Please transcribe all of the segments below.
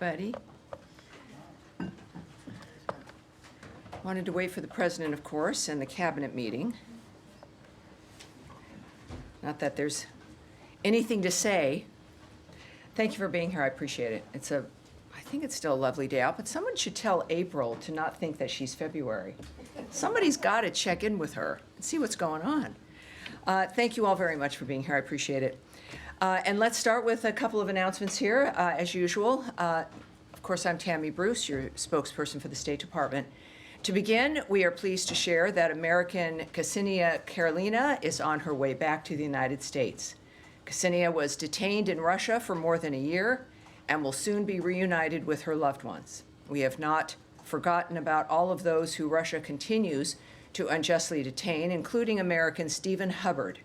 everybody. Wanted to wait for the president, of course, and the cabinet meeting. Not that there's anything to say. Thank you for being here. I appreciate it. I think it's still a lovely day out, but someone should tell April to not think that she's February. Somebody's got to check in with her and see what's going on. Thank you all very much for being here. I appreciate it. And let's start with a couple of announcements here, as usual. Of course, I'm Tammy Bruce, your spokesperson for the State Department. To begin, we are pleased to share that American Ksenia Karelina is on her way back to the United States. Ksenia was detained in Russia for more than a year and will soon be reunited with her loved ones. We have not forgotten about all of those who Russia continues to unjustly detain, including American Stephen Hubbard.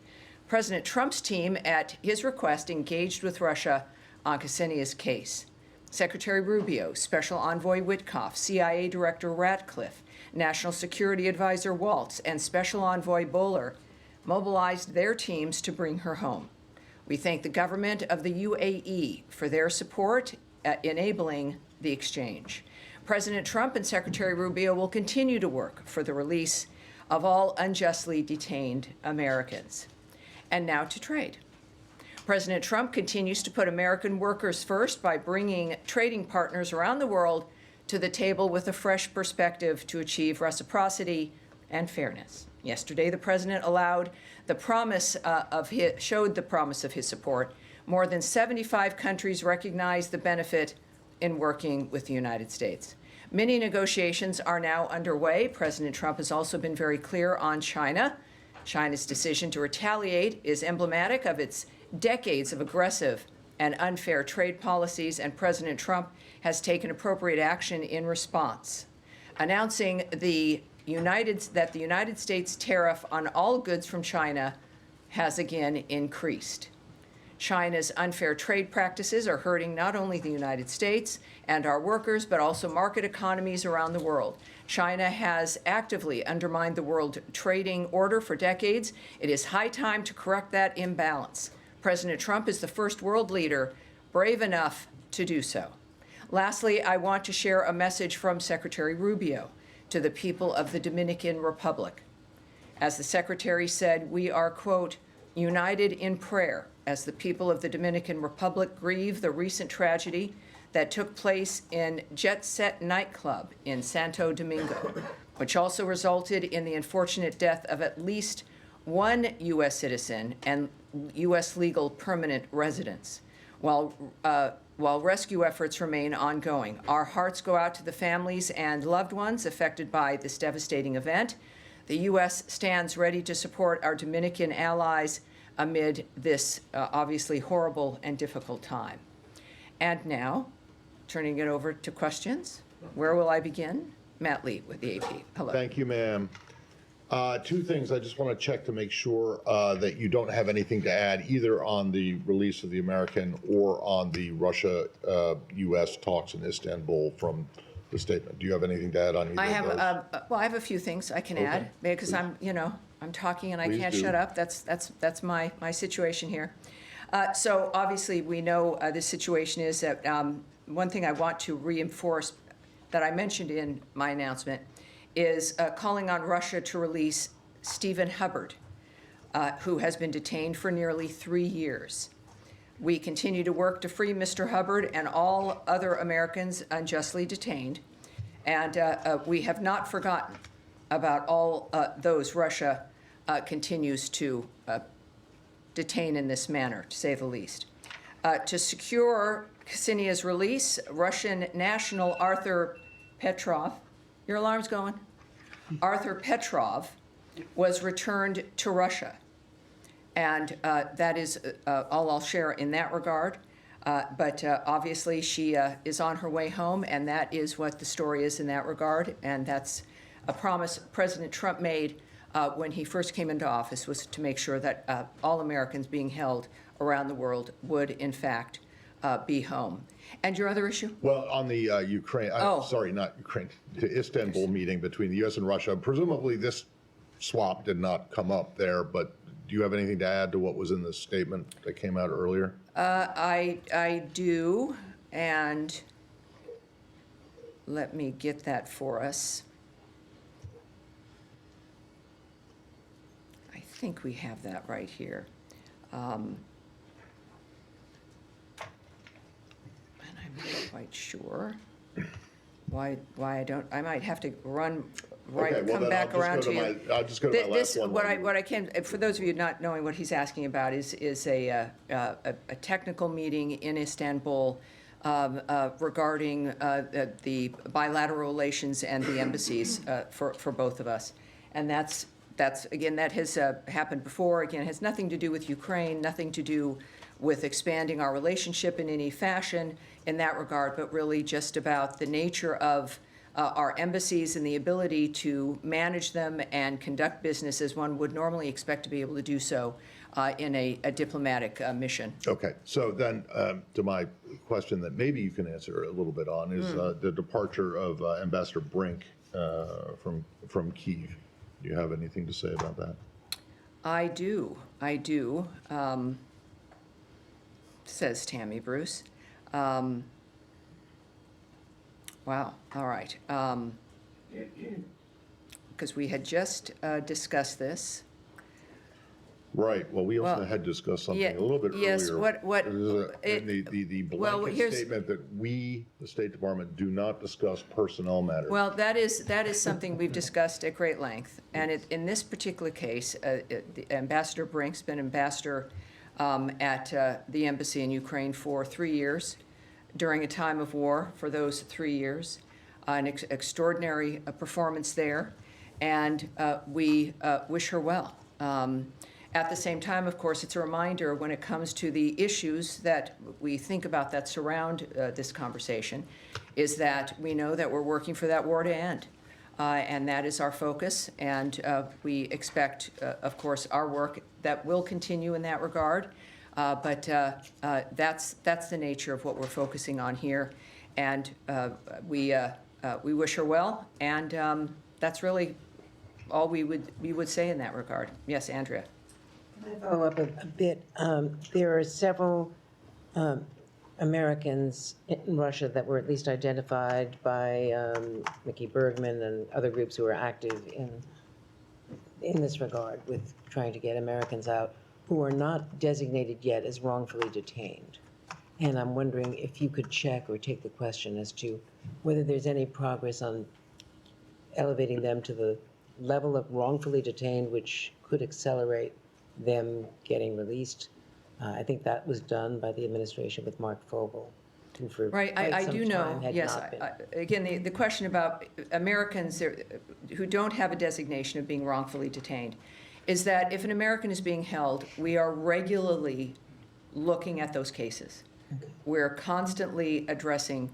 President Trump's team, at his request, engaged with Russia on Ksenia's case. Secretary Rubio, Special Envoy Witkoff, CIA Director Ratcliffe, National Security Advisor Waltz, and Special Envoy Bowler mobilized their teams to bring her home. We thank the government of the UAE for their support at enabling the exchange. President Trump and Secretary Rubio will continue to work for the release of all unjustly detained Americans. And now to trade. President Trump continues to put American workers first by bringing trading partners around the world to the table with a fresh perspective to achieve reciprocity and fairness. Yesterday, the president showed the promise of his support. More than 75 countries recognize the benefit in working with the United States. Many negotiations are now underway. President Trump has also been very clear on China. China's decision to retaliate is emblematic of its decades of aggressive and unfair trade policies, and President Trump has taken appropriate action in response, announcing that the United States tariff on all goods from China has again increased. China's unfair trade practices are hurting not only the United States and our workers, but also market economies around the world. China has actively undermined the world trading order for decades. It is high time to correct that imbalance. President Trump is the first world leader brave enough to do so. Lastly, I want to share a message from Secretary Rubio to the people of the Dominican Republic. As the Secretary said, we are, quote, united in prayer as the people of the Dominican Republic grieve the recent tragedy that took place in Jet Set nightclub in Santo Domingo, which also resulted in the unfortunate death of at least one U.S. citizen and U.S. legal permanent residents. While rescue efforts remain ongoing, our hearts go out to the families and loved ones affected by this devastating event. The U.S. stands ready to support our Dominican allies amid this obviously horrible and difficult time. And now, turning it over to questions. Where will I begin? Matt Lee with the AP. Hello. Thank you, ma'am. Two things. I just want to check to make sure that you don't have anything to add either on the release of the American or on the Russia-U.S. talks in Istanbul from the statement. Do you have anything to add on either of those? I have a few things I can add because please. I'm talking and I Please can't do. shut up. That's my situation here. So obviously we know the situation is that one thing I want to reinforce that I mentioned in my announcement is calling on Russia to release Stephen Hubbard, who has been detained for nearly 3 years. We continue to work to free Mr. Hubbard and all other Americans unjustly detained, and we have not forgotten about all those Russia continues to detain in this manner, to say the least. To secure Ksenia's release, Russian national Arthur Petrov, your alarm's going? Arthur Petrov was returned to Russia. And that is all I'll share in that regard. But obviously she is on her way home, and that is what the story is in that regard. And that's a promise President Trump made when he first came into office, was to make sure that all Americans being held around the world would, in fact, be home. And your other issue? Well, on the Ukraine, sorry, not Ukraine, the Istanbul meeting between the U.S. and Russia, presumably this swap did not come up there, but do you have anything to add to what was in the statement that came out earlier? I do, and let me get that for us. I think we have that right here. And I'm not quite sure why I don't, I might have to Okay, well, come then back around to you. I'll just go to my This, last one. what I can, for those of you not knowing what he's asking about, is a technical meeting in Istanbul regarding the bilateral relations and the embassies for both of us. And that's, again, that has happened before. Again, it has nothing to do with Ukraine, nothing to do with expanding our relationship in any fashion in that regard, but really just about the nature of our embassies and the ability to manage them and conduct business as one would normally expect to be able to do so in a diplomatic mission. Okay, so then to my question that maybe you can answer a little bit on is the departure of Ambassador Brink from Kyiv. Do you have anything to say about that? I do. Says Tammy Bruce. Wow, all right. Because we had just discussed this. Right, well, we also Well, had discussed something yeah, a little bit earlier. yes, what- The well, blanket here's- statement that we, the State Department, do not discuss personnel matters. Well, that is something we've discussed at great length. And in this particular case, Ambassador Brink's been ambassador at the embassy in Ukraine for 3 years, during a time of war for those 3 years, an extraordinary performance there, and we wish her well. At the same time, of course, it's a reminder when it comes to the issues that we think about that surround this conversation, is that we know that we're working for that war to end. And that is our focus, and we expect, of course, our work that will continue in that regard. But that's the nature of what we're focusing on here, and we wish her well, and that's really all we would say in that regard. Yes, Andrea. Can I follow up a bit? There are several Americans in Russia that were at least identified by Mickey Bergman and other groups who are active in this regard with trying to get Americans out, who are not designated yet as wrongfully detained. And I'm wondering if you could check or take the question as to whether there's any progress on elevating them to the level of wrongfully detained, which could accelerate them getting released. I think that was done by the administration with Mark Fogel, who for Right, quite I some do know, time had yes. not been. Again, the question about Americans who don't have a designation of being wrongfully detained is that if an American is being held, we are regularly looking at those cases. We're constantly addressing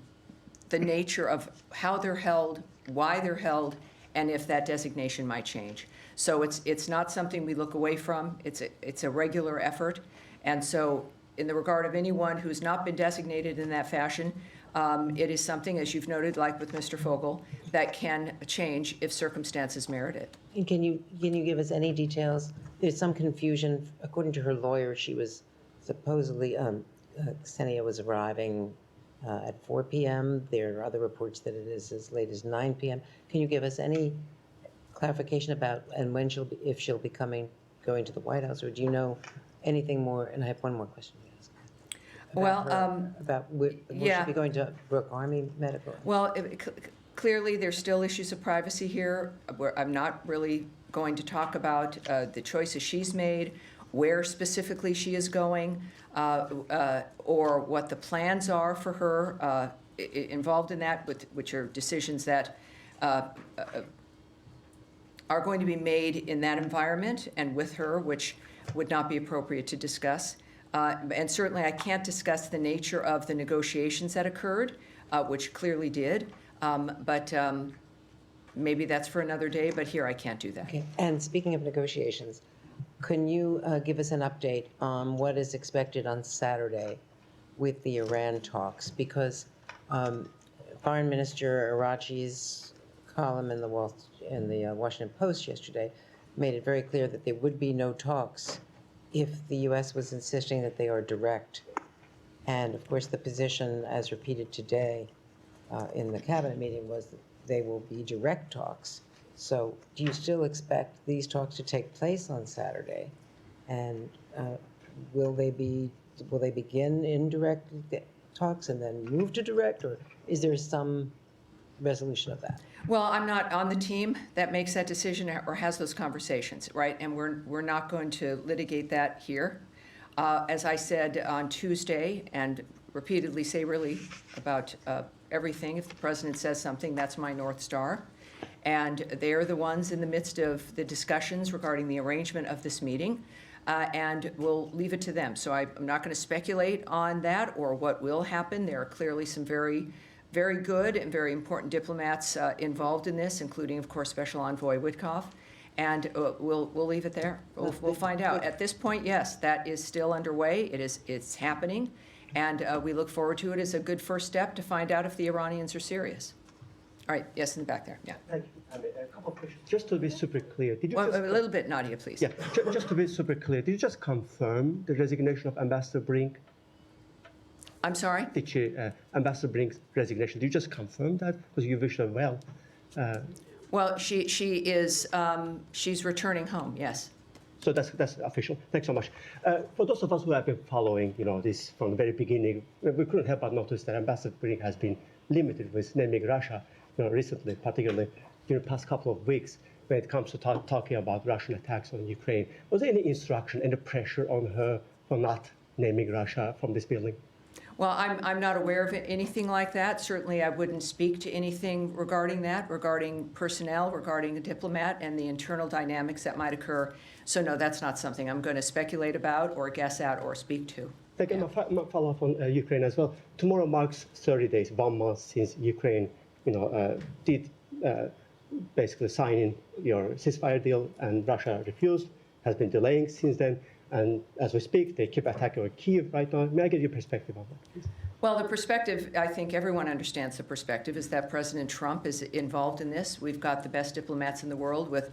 the nature of how they're held, why they're held, and if that designation might change. So it's not something we look away from. It's a regular effort. And so in the regard of anyone who's not been designated in that fashion, it is something, as you've noted, like with Mr. Fogel, that can change if circumstances merit it. And can you give us any details? There's some confusion. According to her lawyer, she was supposedly, Ksenia was arriving at 4 p.m. There are other reports that it is as late as 9 p.m. Can you give us any clarification about, and when if she'll be going to the White House, or do you know anything more? And I have one more question to ask. Will yeah. she be going to Brooke Army Medical? Well, clearly, there's still issues of privacy here. I'm not really going to talk about the choices she's made, where specifically she is going, or what the plans are for her involved in that, which are decisions that are going to be made in that environment and with her, which would not be appropriate to discuss. And certainly I can't discuss the nature of the negotiations that occurred, which clearly did, but maybe that's for another day, but here I can't do that. Okay, and speaking of negotiations, can you give us an update on what is expected on Saturday with the Iran talks? Because Foreign Minister Arachi's column in the Washington Post yesterday made it very clear that there would be no talks if the U.S. was insisting that they are direct. And of course, the position, as repeated today in the cabinet meeting was that they will be direct talks. So do you still expect these talks to take place on Saturday? And will they begin indirect talks and then move to direct, or is there some resolution of that? Well, I'm not on the team that makes that decision or has those conversations, right? And we're not going to litigate that here. As I said on Tuesday, and repeatedly say really about everything, if the president says something, that's my North Star. And they're the ones in the midst of the discussions regarding the arrangement of this meeting, and we'll leave it to them. So I'm not going to speculate on that or what will happen. There are clearly some very good and very important diplomats involved in this, including, of course, Special Envoy Witkoff. And we'll leave it there. We'll find out. At this point, yes, that is still underway. It's happening, and we look forward to it as a good first step to find out if the Iranians are serious. All right, yes, in the back there, yeah. Thank you. I mean, a couple of questions. Just to be super clear, did you Well, just... a little bit, Nadia, please. Yeah, just to be super clear, did you just confirm the resignation of Ambassador Brink? I'm sorry? Ambassador Brink's resignation, did you just confirm that? Because you wish her well. Well, she's returning home, yes. So that's official. Thanks so much. For those of us who have been following, this from the very beginning, we couldn't help but notice that Ambassador Brink has been limited with naming Russia, recently, particularly during the past couple of weeks, when it comes to talking about Russian attacks on Ukraine. Was there any instruction, any pressure on her for not naming Russia from this building? Well, I'm not aware of anything like that. Certainly, I wouldn't speak to anything regarding that, regarding personnel, regarding a diplomat, and the internal dynamics that might occur. So no, that's not something I'm going to speculate about or guess at or speak to. Thank you. My follow-up on Ukraine as well. Tomorrow marks 30 days, 1 month since Ukraine, did basically sign in your ceasefire deal, and Russia refused, has been delaying since then. And as we speak, they keep attacking Kyiv right now. May I get your perspective on that, please? Well, the perspective, I think everyone understands the perspective, is that President Trump is involved in this. We've got the best diplomats in the world, with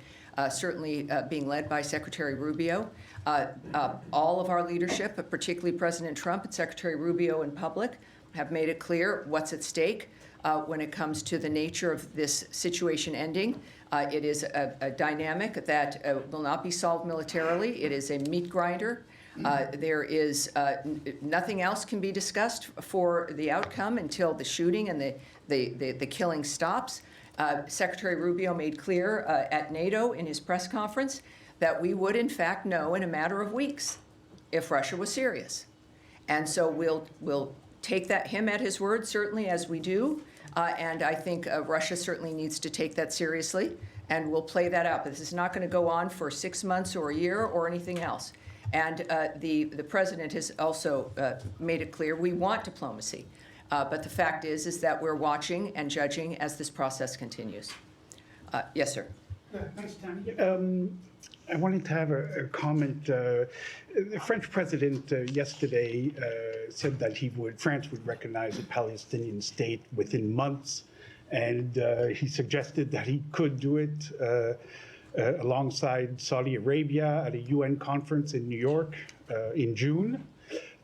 certainly being led by Secretary Rubio. All of our leadership, particularly President Trump and Secretary Rubio in public, have made it clear what's at stake when it comes to the nature of this situation ending. It is a dynamic that will not be solved militarily. It is a meat grinder. There is nothing else can be discussed for the outcome until the shooting and the killing stops. Secretary Rubio made clear at NATO in his press conference that we would in fact know in a matter of weeks if Russia was serious. And so we'll take him at his word, certainly, as we do. And I think Russia certainly needs to take that seriously, and we'll play that out. But this is not going to go on for 6 months or a year or anything else. And the president has also made it clear we want diplomacy. But the fact is that we're watching and judging as this process continues. Yes, sir. Thanks, Tammy. I wanted to have a comment. The French president yesterday said that France would recognize a Palestinian state within months, and he suggested that he could do it alongside Saudi Arabia at a UN conference in New York in June.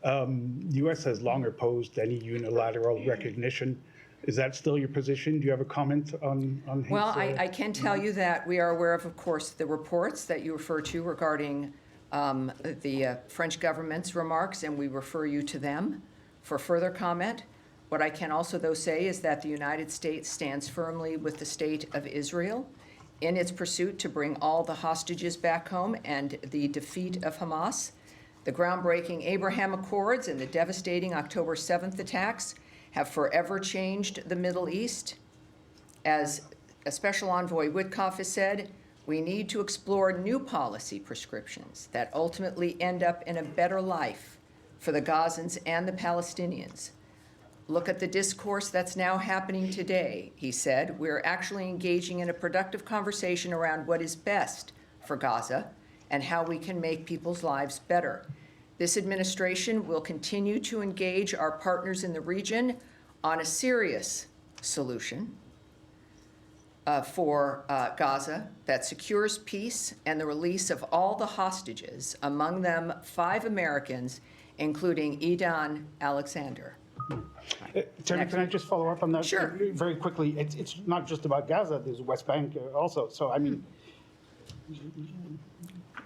The U.S. has long opposed any unilateral recognition. Is that still your position? Do you have a comment on his... Well, I can tell you that we are aware of course, the reports that you refer to regarding the French government's remarks, and we refer you to them for further comment. What I can also, though, say is that the United States stands firmly with the state of Israel in its pursuit to bring all the hostages back home and the defeat of Hamas. The groundbreaking Abraham Accords and the devastating October 7th attacks have forever changed the Middle East. As a Special Envoy Witkoff has said, we need to explore new policy prescriptions that ultimately end up in a better life for the Gazans and the Palestinians. Look at the discourse that's now happening today, he said. We're actually engaging in a productive conversation around what is best for Gaza and how we can make people's lives better. This administration will continue to engage our partners in the region on a serious solution for Gaza that secures peace and the release of all the hostages, among them 5 Americans, including Idan Alexander. Terry, can I just follow up on that? Sure. Very quickly. It's not just about Gaza, there's West Bank also. So, I mean,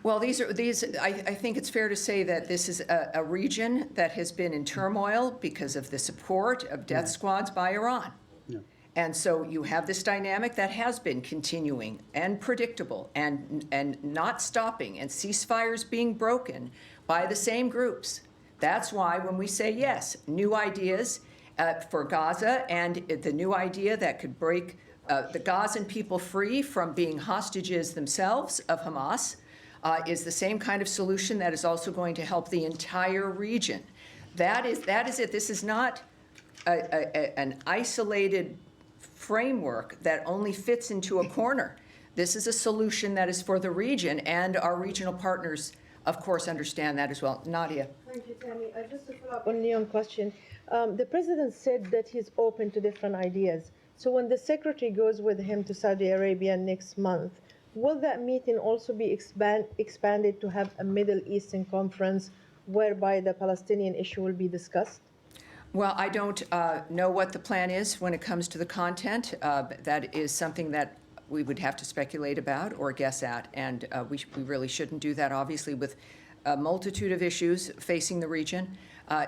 Well, I think it's fair to say that this is a region that has been in turmoil because of the support of death squads by Iran. And so you have this dynamic that has been continuing and predictable and not stopping, and ceasefires being broken by the same groups. That's why when we say yes, new ideas for Gaza and the new idea that could break the Gazan people free from being hostages themselves of Hamas is the same kind of solution that is also going to help the entire region. That is it. This is not an isolated framework that only fits into a corner. This is a solution that is for the region, and our regional partners, of course, understand that as well. Nadia. Thank you, Tammy. Just to follow up on Leon's question, the president said that he's open to different ideas. So when the secretary goes with him to Saudi Arabia next month, will that meeting also be expanded to have a Middle Eastern conference whereby the Palestinian issue will be discussed? Well, I don't know what the plan is when it comes to the content. That is something that we would have to speculate about or guess at, and we really shouldn't do that, obviously, with a multitude of issues facing the region.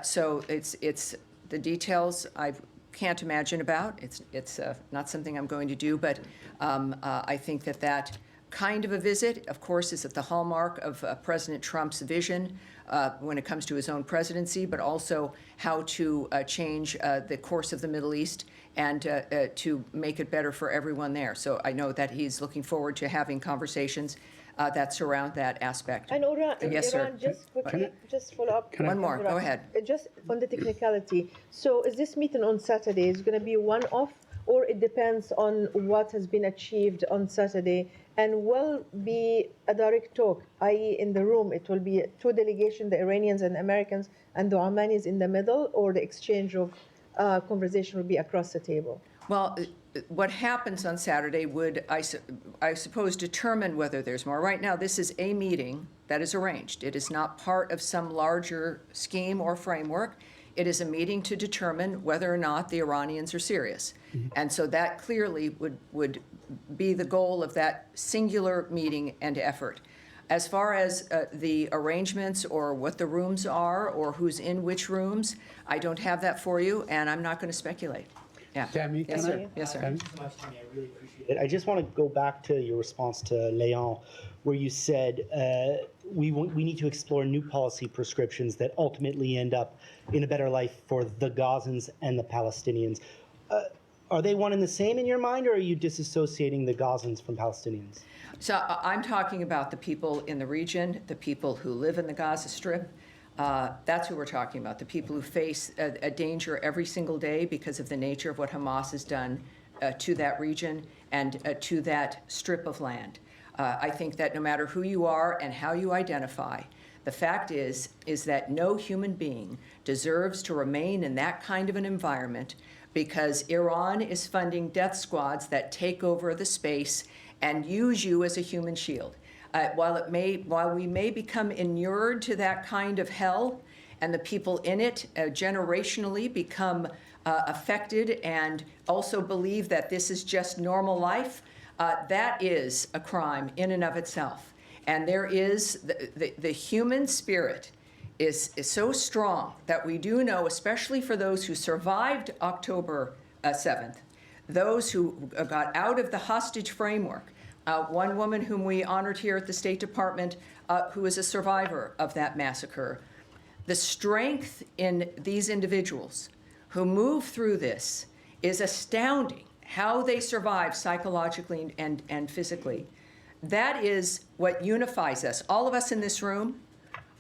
So it's the details I can't imagine about. It's not something I'm going to do, but I think that kind of a visit, of course, is at the hallmark of President Trump's vision when it comes to his own presidency, but also how to change the course of the Middle East and to make it better for everyone there. So I know that he's looking forward to having conversations that surround that aspect. And Iran, Yes, sir. just quickly, just follow up. One more. Go ahead. Just on the technicality. So is this meeting on Saturday is going to be one-off, or it depends on what has been achieved on Saturday? And will be a direct talk, i.e. in the room, it will be two delegations, the Iranians and Americans, and the Omanis in the middle, or the exchange of conversation will be across the table? Well, what happens on Saturday would, I suppose, determine whether there's more. Right now, this is a meeting that is arranged. It is not part of some larger scheme or framework. It is a meeting to determine whether or not the Iranians are serious. And so that clearly would be the goal of that singular meeting and effort. As far as the arrangements or what the rooms are or who's in which rooms, I don't have that for you, and I'm not going to speculate. Yeah. Tammy, Yes, can sir. Yes, sir. Tammy? I really appreciate it. I just want to go back to your response to Leon, where you said we need to explore new policy prescriptions that ultimately end up in a better life for the Gazans and the Palestinians. Are they one and the same in your mind, or are you disassociating the Gazans from Palestinians? So I'm talking about the people in the region, the people who live in the Gaza Strip. That's who we're talking about, the people who face a danger every single day because of the nature of what Hamas has done to that region and to that strip of land. I think that no matter who you are and how you identify, the fact is that no human being deserves to remain in that kind of an environment because Iran is funding death squads that take over the space and use you as a human shield. While we may become inured to that kind of hell, and the people in it generationally become affected and also believe that this is just normal life, that is a crime in and of itself. And there is the human spirit is so strong that we do know, especially for those who survived October 7th, those who got out of the hostage framework. One woman whom we honored here at the State Department, who is a survivor of that massacre. The strength in these individuals who move through this is astounding, how they survive psychologically and physically. That is what unifies us, all of us in this room,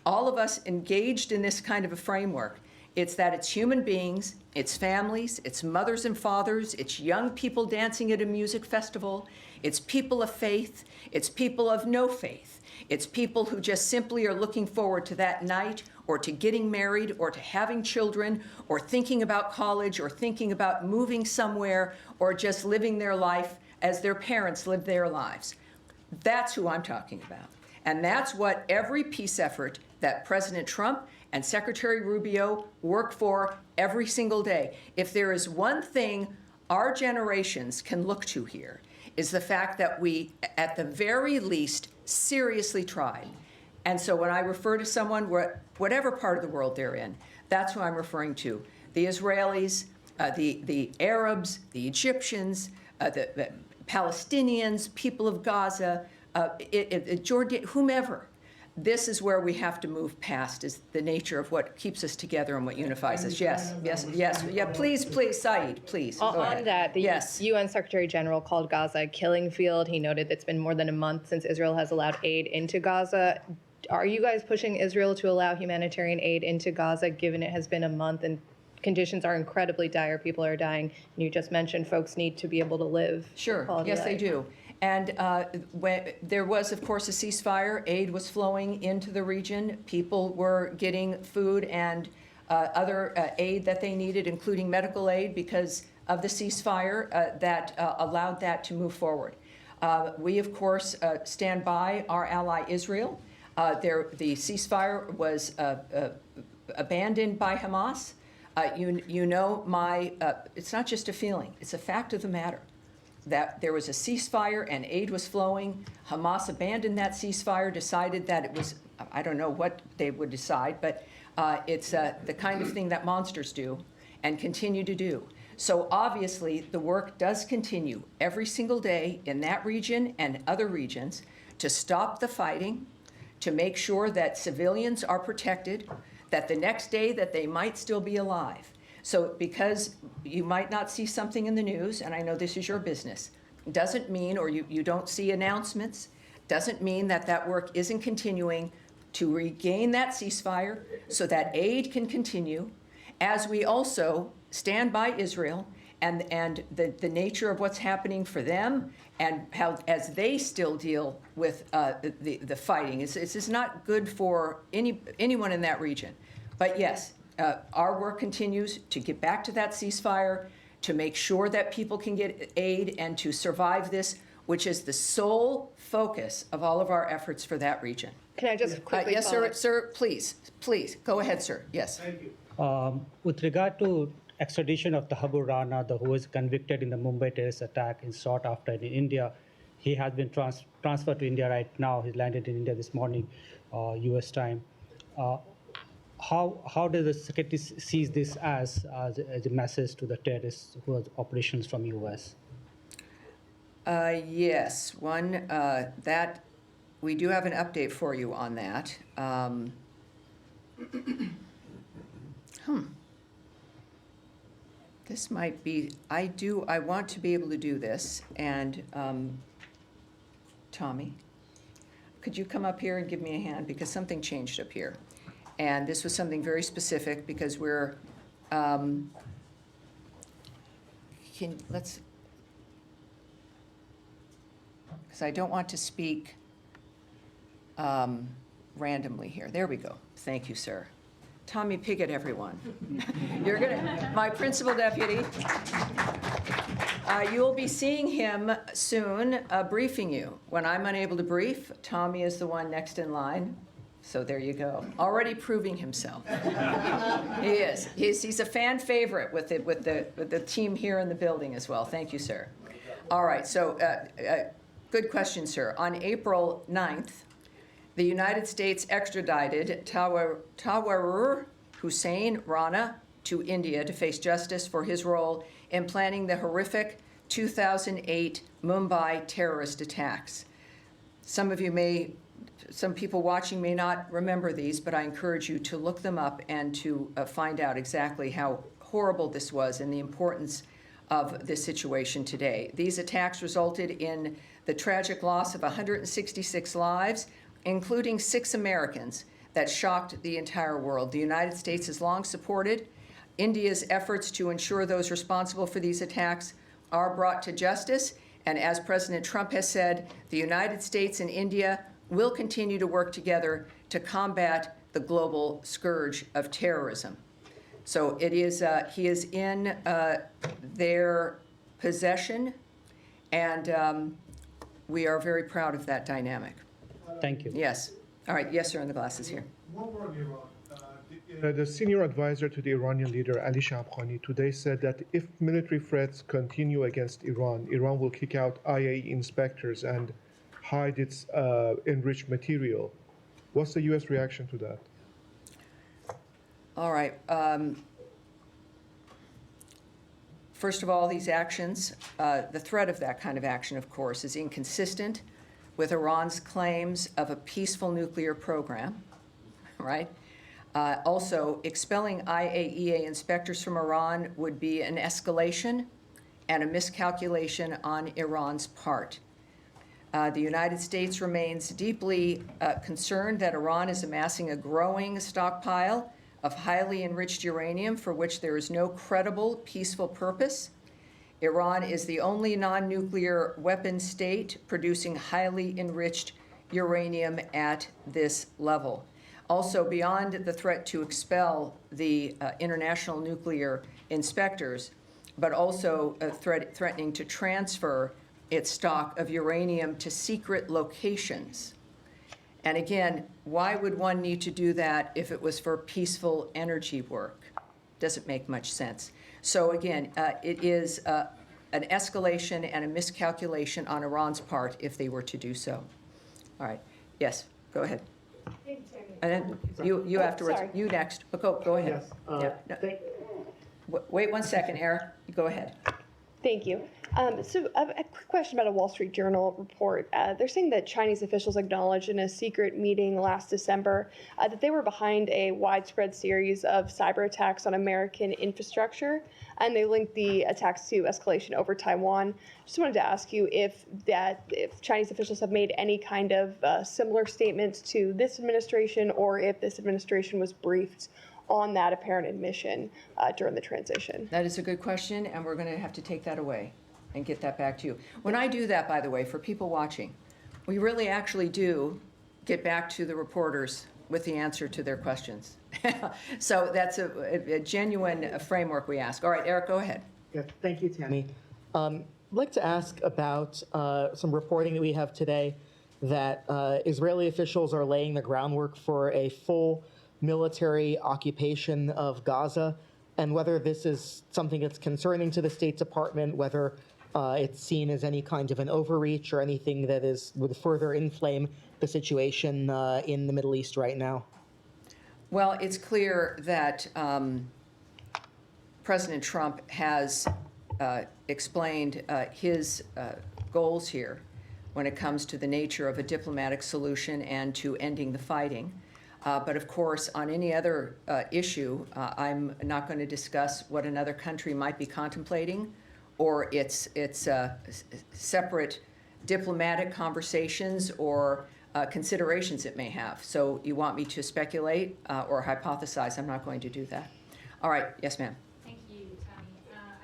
all of us engaged in this kind of a framework. It's that it's human beings, it's families, it's mothers and fathers, it's young people dancing at a music festival, it's people of faith, it's people of no faith, it's people who just simply are looking forward to that night or to getting married or to having children or thinking about college or thinking about moving somewhere or just living their life as their parents lived their lives. That's who I'm talking about. And that's what every peace effort that President Trump and Secretary Rubio work for every single day. If there is one thing our generations can look to here, is the fact that we, at the very least, seriously tried. And so when I refer to someone, whatever part of the world they're in, that's who I'm referring to. The Israelis, the Arabs, the Egyptians, the Palestinians, people of Gaza, Jordan, whomever. This is where we have to move past, is the nature of what keeps us together and what unifies us. Yes, yes, yes. Yeah, please, Saeed, please. Go On ahead. that, the Yes. UN Secretary General called Gaza a killing field. He noted it's been more than a month since Israel has allowed aid into Gaza. Are you guys pushing Israel to allow humanitarian aid into Gaza, given it has been a month and conditions are incredibly dire? People are dying. And you just mentioned folks need to be able to live. Sure, quality yes, they life. do. And when there was, of course, a ceasefire, aid was flowing into the region. People were getting food and other aid that they needed, including medical aid, because of the ceasefire that allowed that to move forward. We, of course, stand by our ally Israel. The ceasefire was abandoned by Hamas. You know, it's not just a feeling, it's a fact of the matter, that there was a ceasefire and aid was flowing. Hamas abandoned that ceasefire, decided that it was, I don't know what they would decide, but it's the kind of thing that monsters do and continue to do. So obviously, the work does continue every single day in that region and other regions to stop the fighting, to make sure that civilians are protected, that the next day that they might still be alive. So because you might not see something in the news, and I know this is your business, doesn't mean, or you don't see announcements, doesn't mean that that work isn't continuing to regain that ceasefire so that aid can continue, as we also stand by Israel and the nature of what's happening for them and how, as they still deal with the fighting. This is not good for anyone in that region. But yes, our work continues to get back to that ceasefire, to make sure that people can get aid and to survive this, which is the sole focus of all of our efforts for that region. Can I just quickly Yes, follow sir, up? sir, please, go ahead, sir, yes. With regard to extradition of the Abu Rana, who was convicted in the Mumbai terrorist attack and sought after in India, he has been transferred to India right now. He landed in India this morning, U.S. time. How does the secretary sees this as a message to the terrorists who are operations from U.S.? Yes, that we do have an update for you on that. This might be, I want to be able to do this, and Tommy, could you come up here and give me a hand, because something changed up here. And this was something very specific, because we're, because I don't want to speak randomly here. There we go. Thank you, sir. Tommy Pigott, everyone. You're gonna, my principal deputy. You will be seeing him soon, briefing you. When I'm unable to brief, Tommy is the one next in line. So there you go. Already proving himself. He is. He's a fan favorite with the team here in the building as well. Thank you, sir. All right. So good question, sir. On April 9th, the United States extradited Tawahir Hussain Rana to India to face justice for his role in planning the horrific 2008 Mumbai terrorist attacks. Some people watching may not remember these, but I encourage you to look them up and to find out exactly how horrible this was and the importance of this situation today. These attacks resulted in the tragic loss of 166 lives, including 6 Americans, that shocked the entire world. The United States has long supported India's efforts to ensure those responsible for these attacks are brought to justice. And as President Trump has said, the United States and India will continue to work together to combat the global scourge of terrorism. So it is, he is in their possession, and we are very proud of that dynamic. Thank you. Yes, All right, yes, sir, in the glasses here. One more on Iran. The senior advisor to the Iranian leader, Ali Shamkhani, today said that if military threats continue against Iran, Iran will kick out IAEA inspectors and hide its enriched material. What's the U.S. reaction to that? All right. First of all, these actions, the threat of that kind of action, of course, is inconsistent with Iran's claims of a peaceful nuclear program, right? Also, expelling IAEA inspectors from Iran would be an escalation and a miscalculation on Iran's part. The United States remains deeply concerned that Iran is amassing a growing stockpile of highly enriched uranium for which there is no credible peaceful purpose. Iran is the only non-nuclear weapon state producing highly enriched uranium at this level. Also, beyond the threat to expel the international nuclear inspectors, but also threatening to transfer its stock of uranium to secret locations. And again, why would one need to do that if it was for peaceful energy work? Doesn't make much sense. So again, it is an escalation and a miscalculation on Iran's part if they were to do so. All right. Yes, go ahead. And then you afterwards. sorry. You next. But go ahead. Yes. Yeah, no. Wait 1 second, Eric. Go ahead. Thank you. So I have a quick question about a Wall Street Journal report. They're saying that Chinese officials acknowledged in a secret meeting last December that they were behind a widespread series of cyber attacks on American infrastructure, and they linked the attacks to escalation over Taiwan. Just wanted to ask you if Chinese officials have made any kind of similar statements to this administration, or if this administration was briefed on that apparent admission during the transition. That is a good question, and we're going to have to take that away and get that back to you. When I do that, by the way, for people watching, we really actually do get back to the reporters with the answer to their questions. So that's a genuine framework we ask. All right, Eric, go ahead. Yeah, thank you, Tammy. I'd like to ask about some reporting that we have today that Israeli officials are laying the groundwork for a full military occupation of Gaza, and whether this is something that's concerning to the State Department, whether it's seen as any kind of an overreach or anything that would further inflame the situation in the Middle East right now. Well, it's clear that President Trump has explained his goals here when it comes to the nature of a diplomatic solution and to ending the fighting. But of course, on any other issue, I'm not going to discuss what another country might be contemplating or its separate diplomatic conversations or considerations it may have. So you want me to speculate or hypothesize? I'm not going to do that. All right. Yes, ma'am. Thank you, Tammy.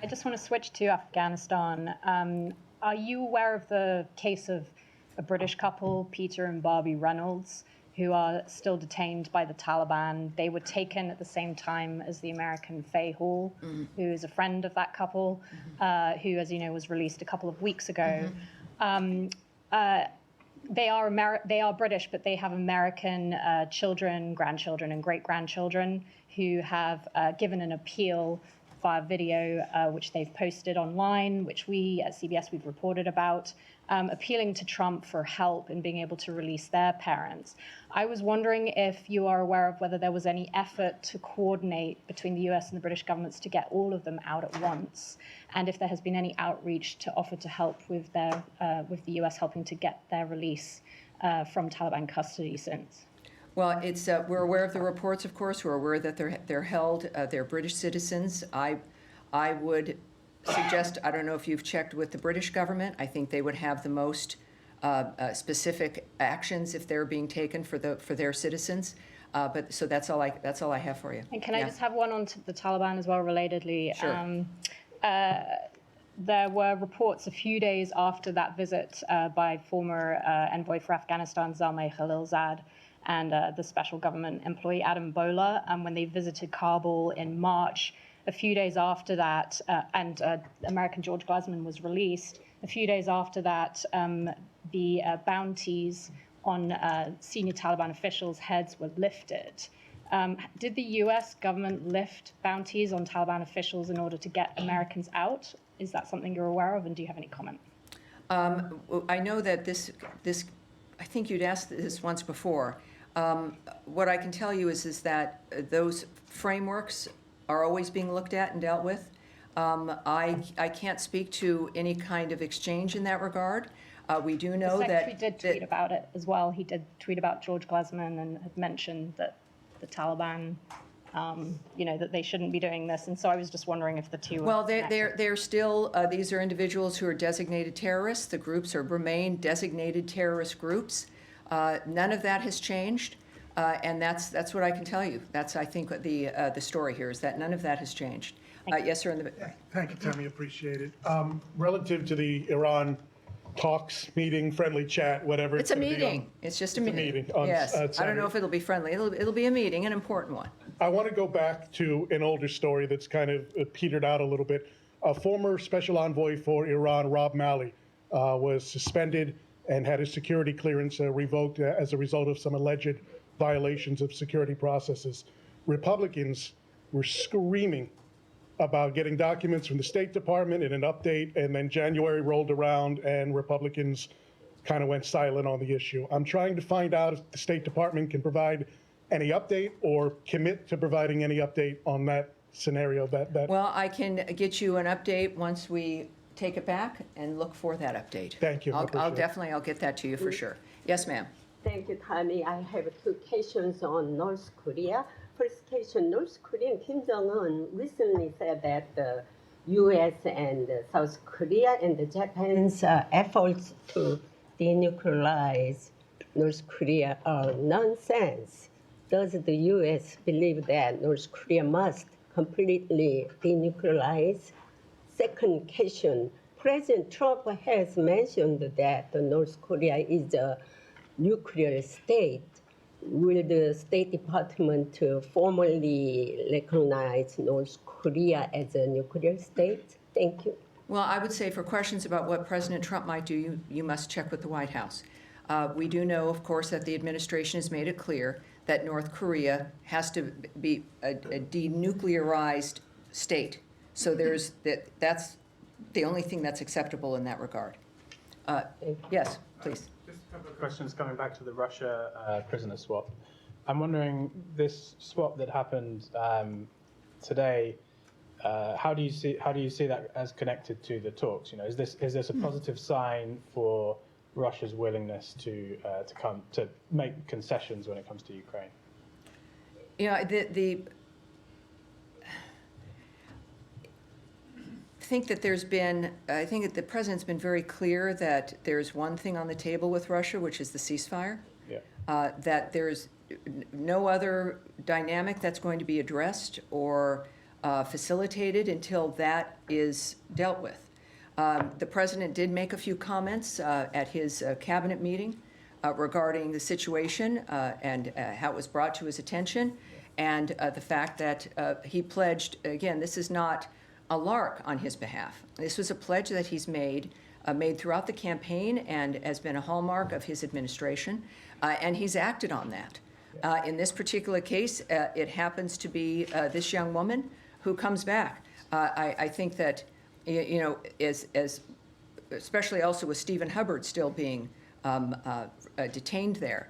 I just want to switch to Afghanistan. Are you aware of the case of a British couple, Peter and Barbie Reynolds, who are still detained by the Taliban? They were taken at the same time as the American Faye Hall, who is a friend of that couple, who, as you know, was released a couple of weeks ago. They are British, but they have American children, grandchildren, and great-grandchildren who have given an appeal via video, which they've posted online, which we at CBS, we've reported about, appealing to Trump for help in being able to release their parents. I was wondering if you are aware of whether there was any effort to coordinate between the US and the British governments to get all of them out at once, and if there has been any outreach to offer to help with with the US helping to get their release from Taliban custody since. Well, we're aware of the reports, of course. We're aware that they're held. They're British citizens. I would suggest, I don't know if you've checked with the British government. I think they would have the most specific actions if they're being taken for their citizens. But so that's all I have for you. And can I just have one on to the Taliban as well, relatedly? Sure. There were reports a few days after that visit by former envoy for Afghanistan, Zalmay Khalilzad, and the special government employee Adam Bola, when they visited Kabul in March. A few days after that, and American George Glasman was released. A few days after that, the bounties on senior Taliban officials' heads were lifted. Did the US government lift bounties on Taliban officials in order to get Americans out? Is that something you're aware of, and do you have any comment? I know that this, I think you'd asked this once before. What I can tell you is that those frameworks are always being looked at and dealt with. I can't speak to any kind of exchange in that regard. We do know The that. Secretary did tweet about it as well. He did tweet about George Glesman and had mentioned that the Taliban, that they shouldn't be doing this. And so I was just wondering if the two were Well, connected. they're still, these are individuals who are designated terrorists. The groups remain designated terrorist groups. None of that has changed, and that's what I can tell you. That's, I think, the story here is that none of that has changed. Yes, sir. Thank you, Tammy, appreciate it. Relative to the Iran talks, meeting, friendly chat, whatever. It's a gonna be meeting. on- It's just a it's meeting. on Yes. I don't Saturday. know if it'll be friendly. It'll be a meeting, an important one. I want to go back to an older story that's kind of petered out a little bit. A former special envoy for Iran, Rob Malley, was suspended and had his security clearance revoked as a result of some alleged violations of security processes. Republicans were screaming about getting documents from the State Department in an update, and then January rolled around and Republicans kind of went silent on the issue. I'm trying to find out if the State Department can provide any update or commit to providing any update on that scenario. Well, I can get you an update once we take it back and look for that update. Thank you. I appreciate it. I'll get that to you for sure. Yes, ma'am. Thank you, Tammy. I have two questions on North Korea. First question, North Korean Kim Jong-un recently said that the U.S. and South Korea and Japan's efforts to denuclearize North Korea are nonsense. Does the U.S. believe that North Korea must completely denuclearize? Second question, President Trump has mentioned that North Korea is a nuclear state. Will the State Department formally recognize North Korea as a nuclear state? Thank you. Well, I would say for questions about what President Trump might do, you must check with the White House. We do know, of course, that the administration has made it clear that North Korea has to be a denuclearized state. So that's the only thing that's acceptable in that regard. Yes, please. Just a couple of questions coming back to the Russia prisoner swap. I'm wondering, this swap that happened today, how do you see that as connected to the talks? Is this a positive sign for Russia's willingness to make concessions when it comes to Ukraine? I think that the president's been very clear that there's one thing on the table with Russia, which is the ceasefire. Yeah. That there's no other dynamic that's going to be addressed or facilitated until that is dealt with. The president did make a few comments at his cabinet meeting regarding the situation and how it was brought to his attention, and the fact that he pledged, again, this is not a lark on his behalf. This was a pledge that he's made throughout the campaign and has been a hallmark of his administration, and he's acted on that. In this particular case, it happens to be this young woman who comes back. I think that, as especially also with Stephen Hubbard still being detained there,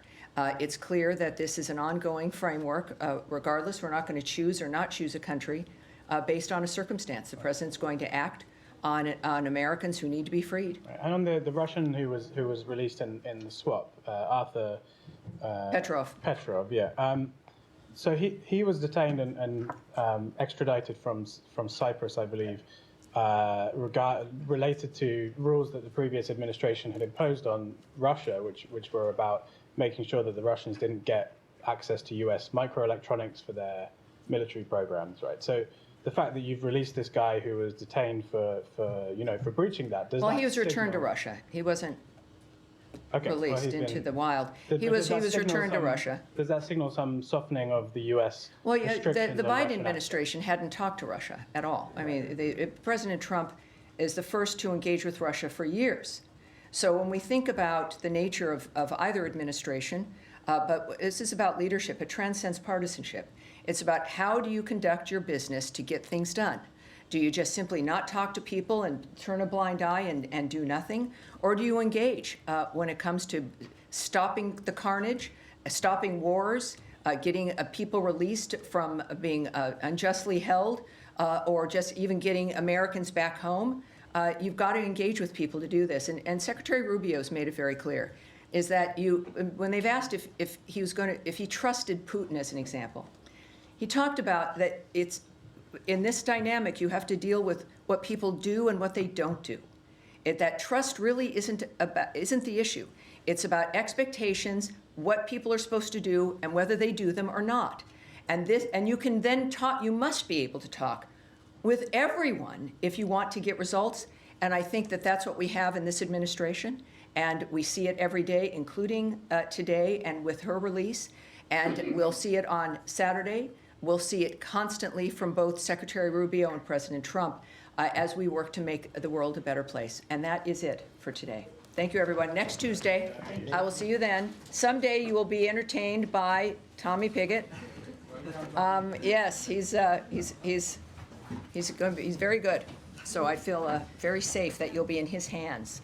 it's clear that this is an ongoing framework. Regardless, we're not going to choose or not choose a country based on a circumstance. The president's going to act on Americans who need to be freed. And on the Russian who was released in the swap, Arthur Petrov, yeah. So he was detained and extradited from Cyprus, I believe, related to rules that the previous administration had imposed on Russia, which were about making sure that the Russians didn't get access to U.S. microelectronics for their military programs, right? So the fact that you've released this guy who was detained for breaching that, well, he was returned to Russia. He wasn't released into the wild. He was returned to Russia. Does that signal some softening of the U.S. Well, restrictions the on Biden Russian administration hadn't talked to Russia at all. I mean, President Trump is the first to engage with Russia for years. So when we think about the nature of either administration, but this is about leadership, it transcends partisanship. It's about how do you conduct your business to get things done? Do you just simply not talk to people and turn a blind eye and do nothing? Or do you engage when it comes to stopping the carnage, stopping wars, getting people released from being unjustly held, or just even getting Americans back home? You've got to engage with people to do this. And Secretary Rubio's made it very clear, is that when they've asked if he trusted Putin as an example, he talked about that it's, in this dynamic, you have to deal with what people do and what they don't do. That trust really isn't the issue. It's about expectations, what people are supposed to do, and whether they do them or not. And you can then talk. You must be able to talk with everyone if you want to get results. And I think that that's what we have in this administration. And we see it every day, including today and with her release. And we'll see it on Saturday. We'll see it constantly from both Secretary Rubio and President Trump as we work to make the world a better place. And that is it for today. Thank you, everyone. Next Tuesday, I will see you then. Someday you will be entertained by Tommy Pigott. Yes, he's very good. So I feel very safe that you'll be in his hands.